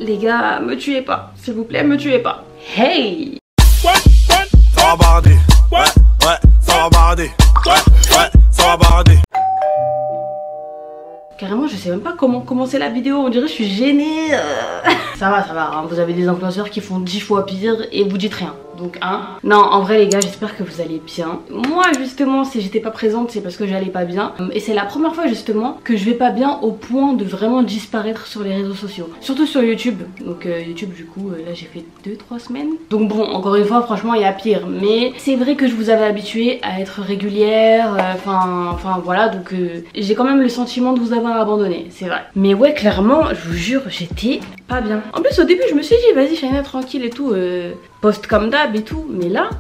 Les gars, me tuez pas, s'il vous plaît, me tuez pas. Hey! Ça va barder. Ouais, ça va barder. Ouais, ça va barder. Carrément, je sais même pas comment commencer la vidéo, on dirait que je suis gênée. Ça va, hein. Vous avez des influenceurs qui font 10 fois pire et vous dites rien. Donc non, en vrai les gars, j'espère que vous allez bien. Moi justement, si j'étais pas présente, c'est parce que j'allais pas bien. Et c'est la première fois justement que je vais pas bien au point de vraiment disparaître sur les réseaux sociaux. Surtout sur YouTube. Donc YouTube du coup, là j'ai fait 2-3 semaines. Donc bon, encore une fois, franchement il y a pire. Mais c'est vrai que je vous avais habitué à être régulière. Enfin voilà, donc j'ai quand même le sentiment de vous avoir abandonné, c'est vrai. Mais ouais, clairement, je vous jure, j'étais pas bien. En plus au début je me suis dit, vas-y Shaina, tranquille et tout. Poste comme d'hab et tout, mais là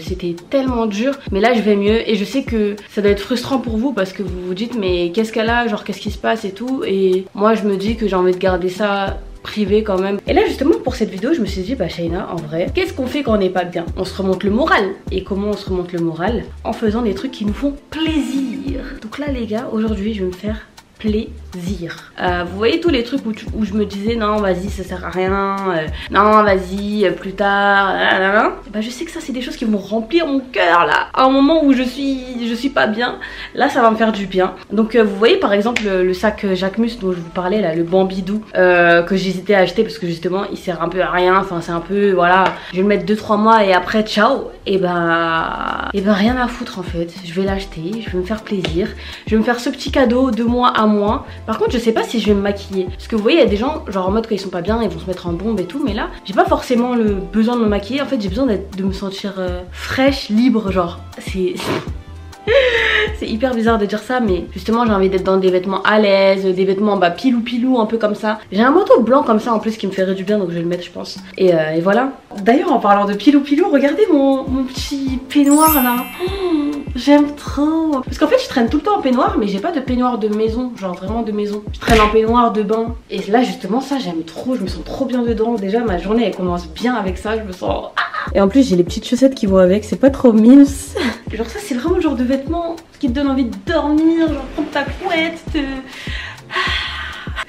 c'était tellement dur. Mais là je vais mieux et je sais que ça doit être frustrant pour vous parce que vous vous dites mais qu'est-ce qu'elle a, genre qu'est-ce qui se passe et tout. Et moi je me dis que j'ai envie de garder ça privé quand même. Et là justement pour cette vidéo je me suis dit bah Shaina, en vrai qu'est-ce qu'on fait quand on n'est pas bien? On se remonte le moral. Et comment on se remonte le moral? En faisant des trucs qui nous font plaisir. Donc là les gars, aujourd'hui je vais me faire plaisir. Vous voyez tous les trucs où je me disais non vas-y ça sert à rien, non vas-y plus tard, bah je sais que ça c'est des choses qui vont remplir mon cœur là, à un moment où je suis pas bien. Là ça va me faire du bien. Donc vous voyez par exemple le sac Jacquemus dont je vous parlais là, le Bambidou, que j'hésitais à acheter parce que justement il sert un peu à rien, enfin c'est un peu voilà, je vais le mettre 2-3 mois et après ciao. Et ben rien à foutre en fait, je vais l'acheter, je vais me faire plaisir, je vais me faire ce petit cadeau de moi à moi. Par contre je sais pas si je vais me maquiller parce que vous voyez il y a des gens genre en mode quand ils sont pas bien ils vont se mettre en bombe et tout, mais là j'ai pas forcément le besoin de me maquiller. En fait j'ai besoin de me sentir fraîche, libre, genre c'est hyper bizarre de dire ça, mais justement j'ai envie d'être dans des vêtements à l'aise, des vêtements bah pilou un peu comme ça. J'ai un manteau blanc comme ça en plus qui me ferait du bien, donc je vais le mettre je pense. Et voilà. D'ailleurs en parlant de pilou, regardez mon petit peignoir là. Oh, j'aime trop. Parce qu'en fait je traîne tout le temps en peignoir, mais j'ai pas de peignoir de maison, genre vraiment de maison. Je traîne en peignoir de bain. Et là justement ça j'aime trop, je me sens trop bien dedans. Déjà ma journée elle commence bien avec ça, je me sens... Et en plus j'ai les petites chaussettes qui vont avec, c'est pas trop mimes. Genre ça c'est vraiment le genre de vêtements qui te donne envie de dormir, genre prendre ta couette,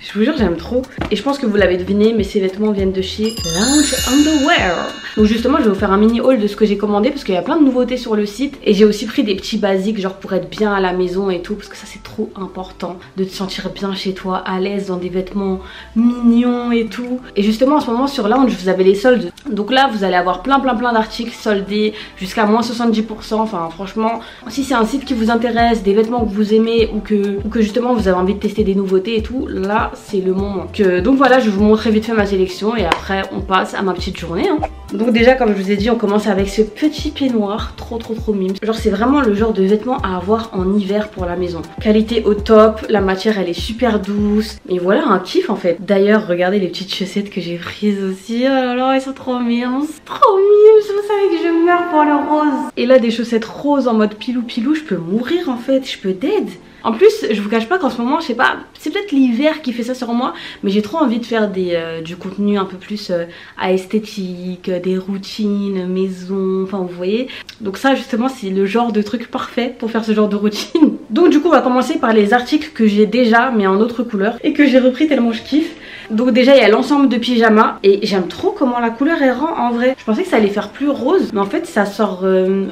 Je vous jure j'aime trop. Et je pense que vous l'avez deviné, mais ces vêtements viennent de chez Lounge Underwear. Donc justement je vais vous faire un mini haul de ce que j'ai commandé parce qu'il y a plein de nouveautés sur le site. Et j'ai aussi pris des petits basiques genre pour être bien à la maison et tout, parce que ça c'est trop important de te sentir bien chez toi, à l'aise dans des vêtements mignons et tout. Et justement en ce moment sur Lounge vous avez les soldes. Donc là vous allez avoir plein d'articles soldés jusqu'à moins 70%. Enfin franchement si c'est un site qui vous intéresse, des vêtements que vous aimez ou que justement vous avez envie de tester des nouveautés et tout, là c'est le moment. Donc voilà, je vais vous montrer vite fait ma sélection et après on passe à ma petite journée hein. Donc déjà comme je vous ai dit on commence avec ce petit peignoir trop mime. Genre c'est vraiment le genre de vêtements à avoir en hiver pour la maison. Qualité au top, la matière elle est super douce. Et voilà un kiff en fait. D'ailleurs regardez les petites chaussettes que j'ai prises aussi. Oh là là elles sont trop mimes. Trop mimes, vous savez que je meurs pour le rose. Et là des chaussettes roses en mode pilou, je peux mourir en fait, je peux dead. En plus, je vous cache pas qu'en ce moment, je sais pas, c'est peut-être l'hiver qui fait ça sur moi, mais j'ai trop envie de faire du contenu un peu plus à esthétique, des routines, maison, enfin vous voyez. Donc ça justement c'est le genre de truc parfait pour faire ce genre de routine. Donc du coup on va commencer par les articles que j'ai déjà mais en autre couleur et que j'ai repris tellement je kiffe. Donc déjà il y a l'ensemble de pyjama et j'aime trop comment la couleur elle rend en vrai. Je pensais que ça allait faire plus rose mais en fait ça sort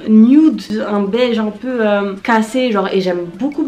nude, un beige un peu cassé genre, et j'aime beaucoup.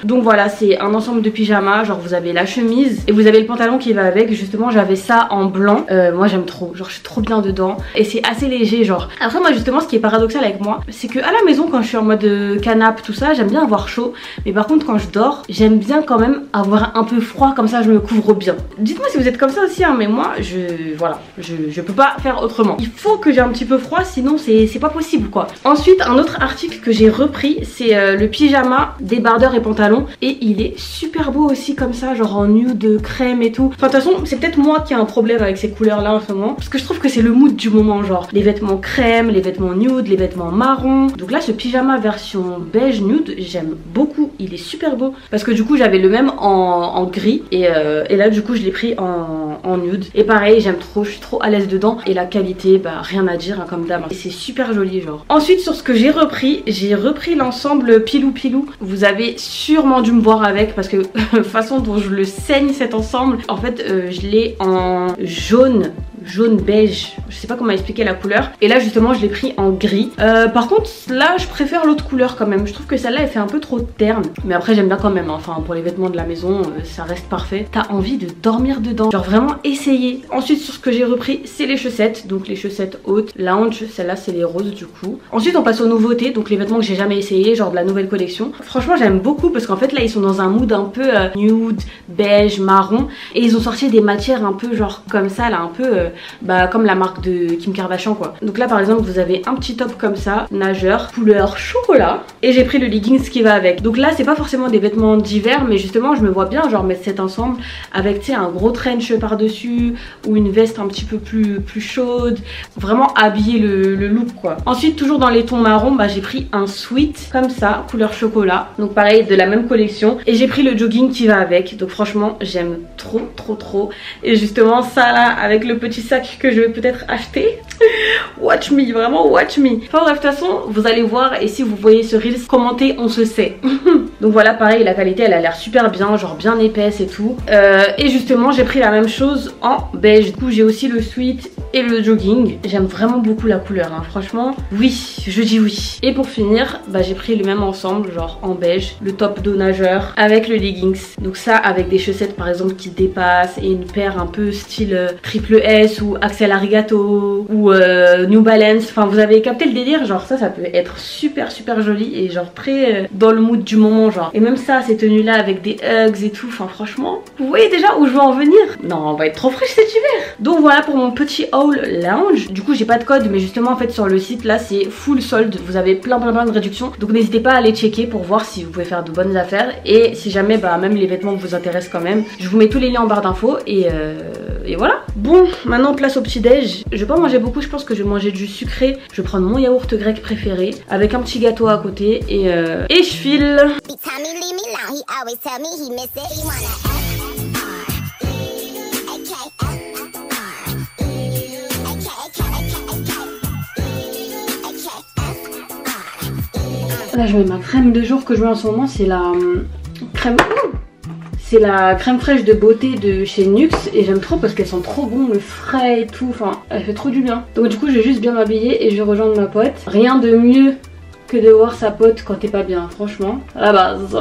Donc voilà c'est un ensemble de pyjama, genre vous avez la chemise et vous avez le pantalon qui va avec. Justement j'avais ça en blanc, moi j'aime trop, genre je suis trop bien dedans et c'est assez léger genre. Après moi justement ce qui est paradoxal avec moi c'est que à la maison quand je suis en mode canapé tout ça j'aime bien avoir chaud, mais par contre quand je dors j'aime bien quand même avoir un peu froid, comme ça je me couvre bien. Dites-moi si vous êtes comme ça aussi hein, mais moi je peux pas faire autrement. Il faut que j'ai un petit peu froid sinon c'est pas possible quoi. Ensuite un autre article que j'ai repris c'est le pyjama débardeur et pantalon et il est super beau aussi comme ça, genre en nude crème et tout. Enfin de toute façon c'est peut-être moi qui ai un problème avec ces couleurs là en ce moment parce que je trouve que c'est le mood du moment, genre les vêtements crème, les vêtements nude, les vêtements marron. Donc là ce pyjama version beige nude j'aime beaucoup, il est super beau parce que du coup j'avais le même en gris et là du coup je l'ai pris pris en nude. Et pareil, j'aime trop, je suis trop à l'aise dedans. Et la qualité, bah rien à dire hein, comme d'hab. Et c'est super joli genre. Ensuite sur ce que j'ai repris l'ensemble Pilou Pilou. Vous avez sûrement dû me voir avec parce que façon dont je le saigne cet ensemble. En fait je l'ai en jaune beige, je sais pas comment expliquer la couleur, et là justement je l'ai pris en gris. Par contre là je préfère l'autre couleur quand même, je trouve que celle-là elle fait un peu trop terne, mais après j'aime bien quand même, enfin pour les vêtements de la maison ça reste parfait. T'as envie de dormir dedans, genre vraiment essayer. Ensuite sur ce que j'ai repris c'est les chaussettes, donc les chaussettes hautes, lounge, celle-là c'est les roses du coup. Ensuite on passe aux nouveautés, donc les vêtements que j'ai jamais essayé, genre de la nouvelle collection. Franchement j'aime beaucoup parce qu'en fait là ils sont dans un mood un peu nude, beige, marron, et ils ont sorti des matières un peu genre comme ça là, un peu bah comme la marque de Kim Kardashian quoi. Donc là par exemple vous avez un petit top comme ça, nageur, couleur chocolat, et j'ai pris le leggings qui va avec. Donc là c'est pas forcément des vêtements d'hiver, mais justement je me vois bien genre mettre cet ensemble avec tu sais un gros trench par dessus ou une veste un petit peu plus chaude, vraiment habiller le look quoi. Ensuite toujours dans les tons marron, bah j'ai pris un sweat comme ça, couleur chocolat, donc pareil de la même collection, et j'ai pris le jogging qui va avec. Donc franchement j'aime trop, et justement ça là avec le petit sac que je vais peut-être acheter, watch me, vraiment watch me. Enfin bref, de toute façon vous allez voir, et si vous voyez ce reels, commentez, on se sait. Donc voilà, pareil, la qualité elle a l'air super bien, genre bien épaisse et tout. Et justement j'ai pris la même chose en beige. Du coup j'ai aussi le sweat et le jogging. J'aime vraiment beaucoup la couleur hein. Franchement oui, je dis oui. Et pour finir bah j'ai pris le même ensemble genre en beige, le top d'eau nageur avec le leggings. Donc ça avec des chaussettes par exemple qui dépassent et une paire un peu style triple S ou Axel Arigato ou New Balance. Enfin vous avez capté le délire, genre ça peut être super joli et genre très dans le mood du moment genre. Et même ça, ces tenues là avec des hugs et tout, enfin franchement vous voyez déjà où je veux en venir. Non, on va être trop fraîche cet hiver. Donc voilà pour mon petit haul lounge. Du coup j'ai pas de code, mais justement en fait sur le site là c'est full solde, vous avez plein de réductions, donc n'hésitez pas à aller checker pour voir si vous pouvez faire de bonnes affaires. Et si jamais bah même les vêtements vous intéressent quand même, je vous mets tous les liens en barre d'infos. Et voilà. Bon, maintenant place au petit déj. Je vais pas manger beaucoup, je pense que je vais manger du sucré. Je vais prendre mon yaourt grec préféré avec un petit gâteau à côté et je file. Là je mets ma crème de jour que je mets en ce moment, c'est la crème... C'est la crème fraîche de beauté de chez Nux, et j'aime trop parce qu'elles sont trop bon, le frais et tout, enfin elle fait trop du bien. Donc du coup je vais juste bien m'habiller et je vais rejoindre ma pote. Rien de mieux que de voir sa pote quand t'es pas bien, franchement, à la base.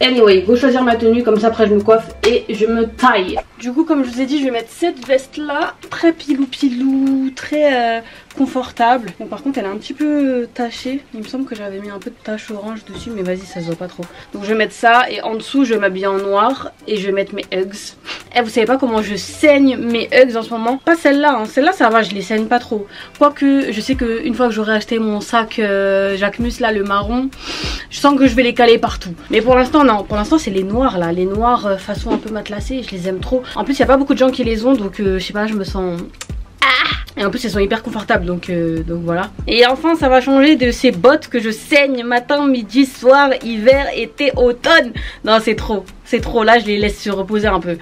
Anyway, go choisir ma tenue, comme ça après je me coiffe et je me taille. Du coup comme je vous ai dit je vais mettre cette veste là, très pilou, très confortable. Bon par contre elle est un petit peu tachée, il me semble que j'avais mis un peu de tache orange dessus, mais vas-y ça se voit pas trop. Donc je vais mettre ça, et en dessous je vais m'habiller en noir et je vais mettre mes Uggs. Et vous savez pas comment je saigne mes Uggs en ce moment. Pas celle-là, hein. Celle-là ça va, je les saigne pas trop. Quoique je sais que une fois que j'aurai acheté mon sac Jacquemus là, le marron, je sens que je vais les caler partout. Mais pour l'instant non, pour l'instant c'est les noirs là, les noirs façon un peu matelassée, je les aime trop. En plus il y a pas beaucoup de gens qui les ont, donc je sais pas, je me sens... Et en plus elles sont hyper confortables, donc voilà. Et enfin ça va changer de ces bottes que je saigne matin, midi, soir, hiver, été, automne. Non c'est trop, là je les laisse se reposer un peu.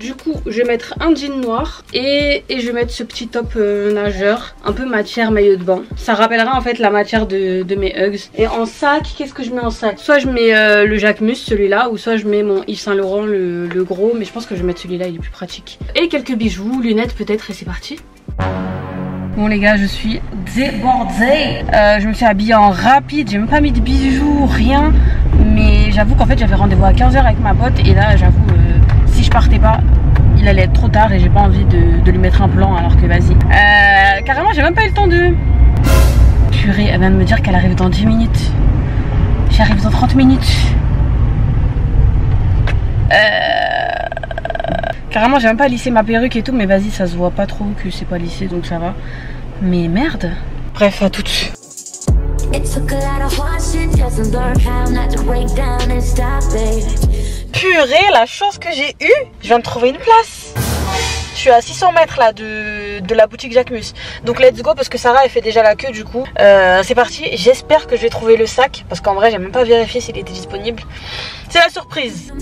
Du coup je vais mettre un jean noir et je vais mettre ce petit top nageur, un peu matière maillot de bain. Ça rappellera en fait la matière de mes Uggs. Et en sac, qu'est-ce que je mets en sac? Soit je mets le Jacquemus, celui-là, ou soit je mets mon Yves Saint Laurent, le gros, mais je pense que je vais mettre celui-là, il est plus pratique. Et quelques bijoux, lunettes peut-être, et c'est parti. Bon les gars, je suis débordée. Je me suis habillée en rapide, j'ai même pas mis de bijoux, rien. Mais j'avoue qu'en fait j'avais rendez-vous à 15 h avec ma pote, et là j'avoue si je partais pas il allait être trop tard et j'ai pas envie de lui mettre un plan, alors que vas-y. Carrément j'ai même pas eu le temps de... Purée, elle vient de me dire qu'elle arrive dans 10 minutes. J'arrive dans 30 minutes. Carrément j'ai même pas lissé ma perruque et tout, mais vas-y ça se voit pas trop que c'est pas lissé, donc ça va. Mais merde. Bref, à tout de suite. Purée, la chance que j'ai eue, je viens de trouver une place. Je suis à 600 mètres là de la boutique Jacquemus. Donc let's go parce que Sarah elle fait déjà la queue du coup. C'est parti, j'espère que je vais trouver le sac parce qu'en vrai j'ai même pas vérifié s'il était disponible. C'est la surprise.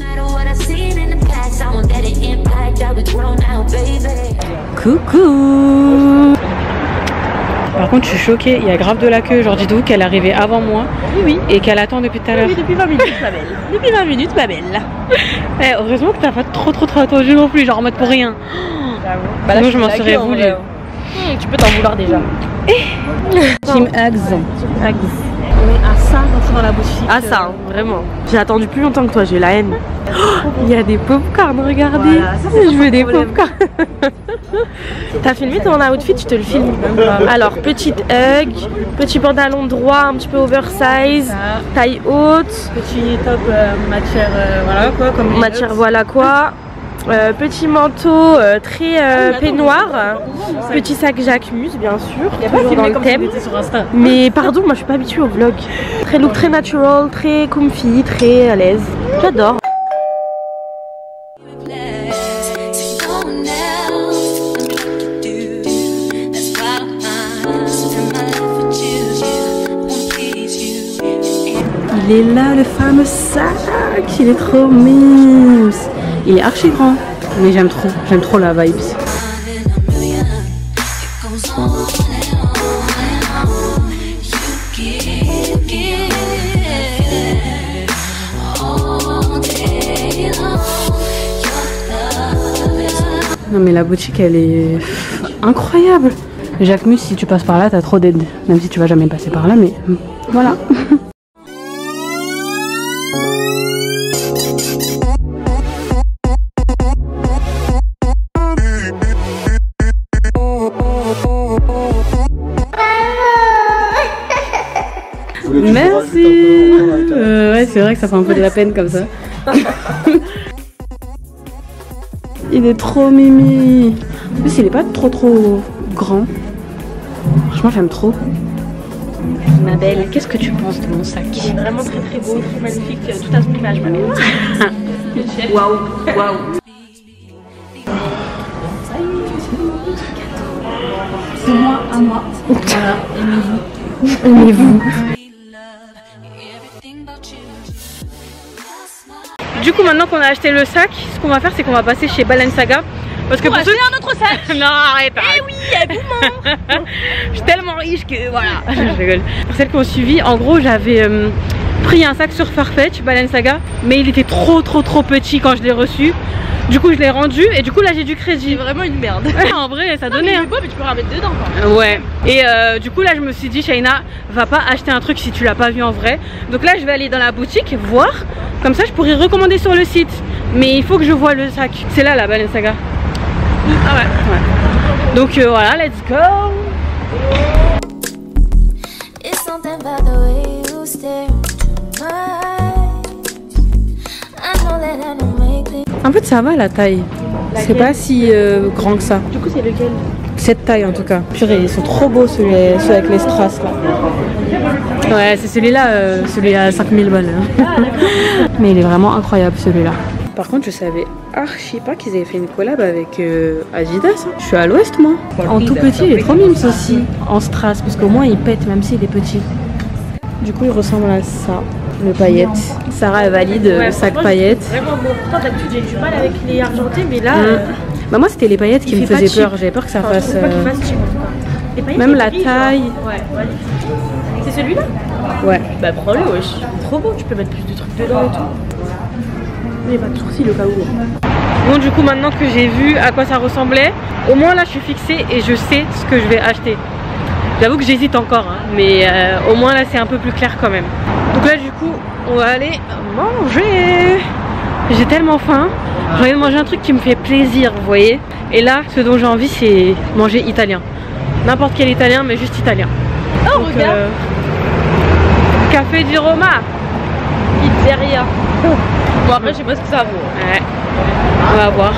Coucou. Par contre je suis choquée, il y a grave de la queue. Genre dites-vous qu'elle est arrivée avant moi. Oui. Et qu'elle attend depuis tout à l'heure. Oui, depuis 20 minutes ma belle. Depuis 20 minutes ma belle. Eh, heureusement que t'as pas trop attendu non plus, genre en mode pour rien. Bah là, sinon je m'en serais voulu. Tu peux t'en vouloir déjà. Team Hugs. On est à ça dans la boutique. À ça, hein, vraiment. J'ai attendu plus longtemps que toi, j'ai eu la haine. Il y a des popcorn, regardez. Voilà, ça, je veux des popcorn. T'as filmé ton outfit, je te le filme. Alors, petite hug, petit pantalon droit, un petit peu oversize, taille haute. Petit top matière, voilà quoi. Comme matière, voilà quoi. Petit manteau très peignoir, petit sac Jacquemus bien sûr, toujours dans le thème. Mais pardon, moi je suis pas habituée au vlog. Très look très natural, très comfy, très à l'aise. J'adore. Il est là le fameux sac, il est trop mignon. Il est archi grand, mais j'aime trop la vibes. Non mais la boutique elle est incroyable. Jacquemus, si tu passes par là, t'as trop d'aide. Même si tu vas jamais passer par là, mais voilà. Merci. Ouais, c'est vrai que ça fait un peu de la peine comme ça. Il est trop mimi. En plus, il est pas trop grand. Franchement, j'aime trop. Ma belle, qu'est-ce que tu penses de mon sac? Il est vraiment très beau, très magnifique, tout à son image, ma belle. Waouh. C'est moi à moi. Voilà, aimez-vous. Aimez-vous. Du coup, maintenant qu'on a acheté le sac, ce qu'on va faire, c'est qu'on va passer chez Balenciaga. Parce que pour ceux... un autre sac. Non, arrête. Eh oui, je suis tellement riche que voilà. Je rigole. Pour celles qui ont suivi, en gros, j'avais pris un sac sur Farfetch Balenciaga, mais il était trop petit quand je l'ai reçu. Du coup, je l'ai rendu et du coup, là, j'ai du crédit. C'est vraiment une merde. En vrai, ça donnait. Mais, beau, mais tu peux remettre dedans. Quoi. Ouais. Et du coup, là, je me suis dit, Shaina, va pas acheter un truc si tu l'as pas vu en vrai. Donc là, je vais aller dans la boutique voir. Comme ça, je pourrais recommander sur le site. Mais il faut que je vois le sac. C'est là, la Balenciaga. Ah ouais. Donc voilà, let's go. En fait ça va la taille. C'est pas si grand que ça. Du coup c'est lequel? Cette taille en tout cas. Purée, ils sont trop beaux ceux avec les strass là. Ouais, c'est celui-là, celui à 5000 balles. Mais il est vraiment incroyable celui-là. Par contre, je savais archi pas qu'ils avaient fait une collab avec Adidas. Je suis à l'ouest moi. En tout petit, il est trop mimes aussi. En strass, parce qu'au moins il pète même s'il est petit. Du coup, il ressemble à ça, le paillette. Sarah elle valide le sac paillette. Vraiment bon. Pourtant d'habitude j'ai du mal avec les argentés, mais là. Bah moi c'était les paillettes qui me faisaient peur. J'avais peur que ça fasse. Même la taille. Ouais. C'est celui-là? Ouais. Bah prends-le, wesh. Trop beau, tu peux mettre plus de trucs dedans et tout. Mais pas de sourcils au cas où. Bon, du coup, maintenant que j'ai vu à quoi ça ressemblait, au moins là je suis fixée et je sais ce que je vais acheter. J'avoue que j'hésite encore, hein, mais au moins là c'est un peu plus clair quand même. Donc là, du coup, on va aller manger. J'ai tellement faim. J'ai envie de manger un truc qui me fait plaisir, vous voyez. Et là, ce dont j'ai envie, c'est manger italien. N'importe quel italien, mais juste italien. Oh, donc, regarde. Café di Roma. Pizzeria. Bon après je sais pas ce que ça vaut. Ouais. On va voir.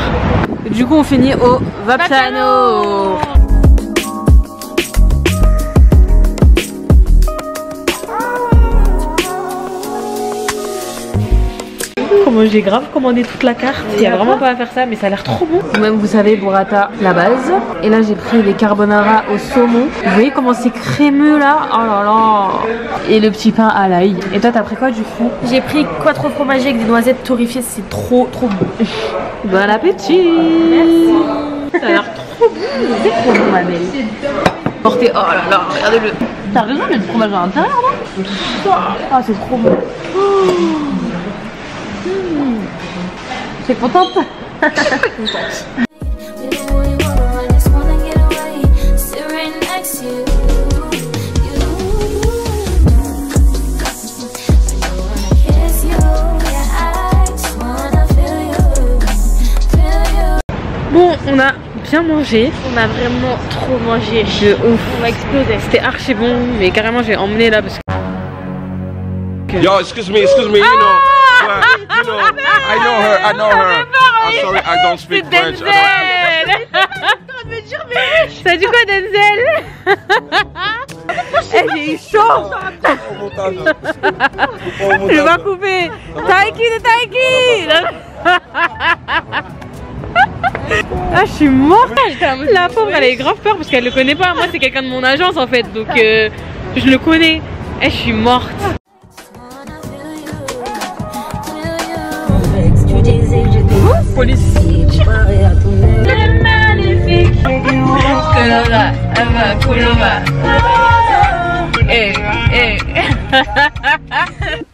Du coup on finit au Vapiano. comment j'ai grave commandé toute la carte. Il y a vraiment pas à faire ça, mais ça a l'air trop bon. Même vous savez, burrata la base. Et là j'ai pris des carbonara au saumon. Vous voyez comment c'est crémeux là? Oh là là. Et le petit pain à l'ail. Et toi t'as pris quoi du coup? J'ai pris quattro fromagers avec des noisettes torréfiées. C'est trop bon. Bon appétit. Merci. Ça a l'air trop bon. C'est trop bon ma belle. Portez. Oh là là, regardez-le. T'as raison, il y a du fromage à l'intérieur, non? Ah, c'est trop bon. Oh. T'es contente? Bon, on a bien mangé, on a vraiment trop mangé de ouf, on va exploser. C'était archi bon, mais carrément j'ai emmené là parce que... Yo, excuse me, you know, well, you know, I know her. I'm sorry, I don't speak French. Ça dit quoi Denzel? Eh, j'ai eu chaud. Je vais couper. Taiki de Taiki. Ah, je suis morte. La pauvre elle a eu grave peur parce qu'elle le connaît pas. Moi c'est quelqu'un de mon agence en fait, donc je le connais. Eh, je suis morte. Police. Magnifique. Colora, Colora.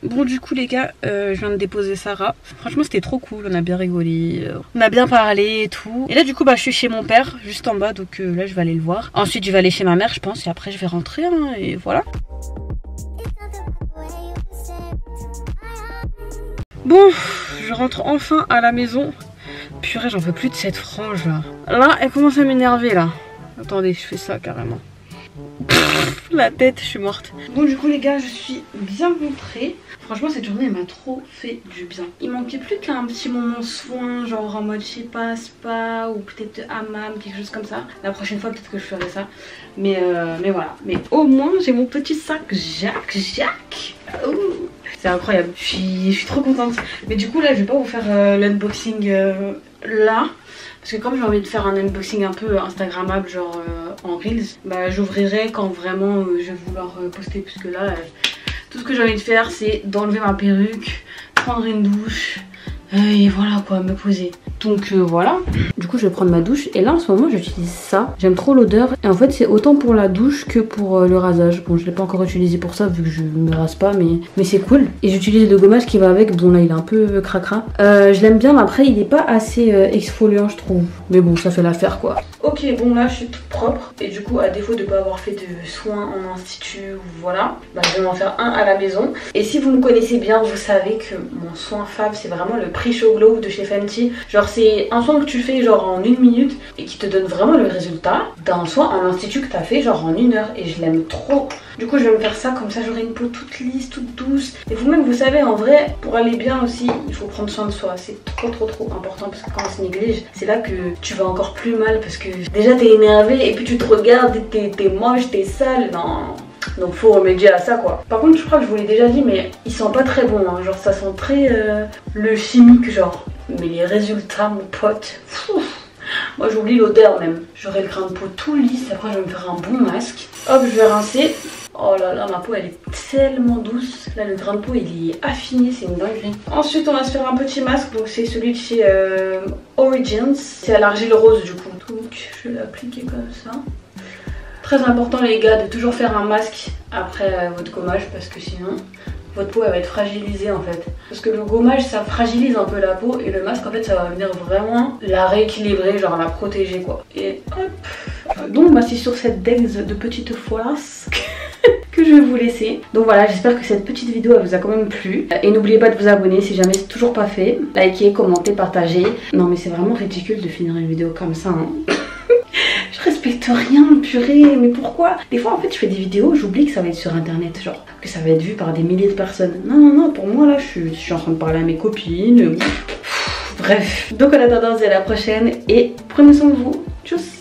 Bon du coup les gars, je viens de déposer Sarah. Franchement c'était trop cool, on a bien rigolé, on a bien parlé et tout. Et là du coup bah je suis chez mon père, juste en bas, donc là je vais aller le voir. Ensuite je vais aller chez ma mère je pense, et après je vais rentrer hein, et voilà. Bon, je rentre enfin à la maison. Purée, j'en peux plus de cette frange là. Là, elle commence à m'énerver là. Attendez, je fais ça carrément. La tête, je suis morte. Bon du coup les gars, je suis bien rentrée. Franchement cette journée elle m'a trop fait du bien. Il manquait plus qu'un petit moment soin, genre en mode je sais pas, spa ou peut-être hammam, quelque chose comme ça. La prochaine fois peut-être que je ferai ça. Mais voilà. Mais au moins j'ai mon petit sac Jacques. C'est incroyable, je suis trop contente. Mais du coup là je vais pas vous faire l'unboxing là. Parce que comme j'ai envie de faire un unboxing un peu instagrammable, genre en reels, bah j'ouvrirai quand vraiment je vais vouloir poster. Puisque là, tout ce que j'ai envie de faire c'est d'enlever ma perruque, prendre une douche et voilà quoi, me poser. Donc voilà. Du coup je vais prendre ma douche et là en ce moment j'utilise ça. J'aime trop l'odeur et en fait c'est autant pour la douche que pour le rasage. Bon je l'ai pas encore utilisé pour ça vu que je me rase pas, mais c'est cool. Et j'utilise le gommage qui va avec. Bon là il est un peu cracra. Je l'aime bien mais après il est pas assez exfoliant je trouve. Mais bon ça fait l'affaire quoi. Ok bon là je suis toute propre. Et du coup à défaut de pas avoir fait de soins en institut voilà, bah, je vais m'en faire un à la maison. Et si vous me connaissez bien vous savez que mon soin fave c'est vraiment le Pre-Show Glow de chez Fenty. Genre c'est un soin que tu fais genre en 1 minute et qui te donne vraiment le résultat d'un soin en institut que tu as fait genre en 1 heure. Et je l'aime trop. Du coup je vais me faire ça, comme ça j'aurai une peau toute lisse, toute douce. Et vous-même vous savez en vrai pour aller bien aussi il faut prendre soin de soi. C'est trop important parce que quand on se néglige c'est là que tu vas encore plus mal. Parce que déjà t'es énervé et puis tu te regardes et t'es moche, t'es sale. Non. Donc faut remédier à ça quoi. Par contre je crois que je vous l'ai déjà dit mais il sent pas très bon hein. Genre ça sent très le chimique genre. Mais les résultats mon pote, moi j'oublie l'odeur même. J'aurai le grain de peau tout lisse. Après je vais me faire un bon masque. Hop je vais rincer. Oh là là ma peau elle est tellement douce. Là le grain de peau il est affiné, c'est une dinguerie. Ensuite on va se faire un petit masque. Donc c'est celui de chez Origins. C'est à l'argile rose du coup. Donc je vais l'appliquer comme ça. Très important les gars de toujours faire un masque après votre gommage parce que sinon votre peau elle va être fragilisée en fait. Parce que le gommage ça fragilise un peu la peau et le masque en fait ça va venir vraiment la rééquilibrer, genre la protéger quoi. Et hop. Donc bah c'est sur cette dex de petite flasque que je vais vous laisser. Donc voilà, j'espère que cette petite vidéo elle vous a quand même plu. Et n'oubliez pas de vous abonner si jamais c'est toujours pas fait. Likez, commentez, partagez. Non mais c'est vraiment ridicule de finir une vidéo comme ça hein. Je respecte rien, purée, mais pourquoi? Des fois en fait je fais des vidéos, j'oublie que ça va être sur internet, genre que ça va être vu par des milliers de personnes. Non, pour moi là je suis en train de parler à mes copines. Bref, donc en attendant c'est à la prochaine et prenez soin de vous. Tchuss.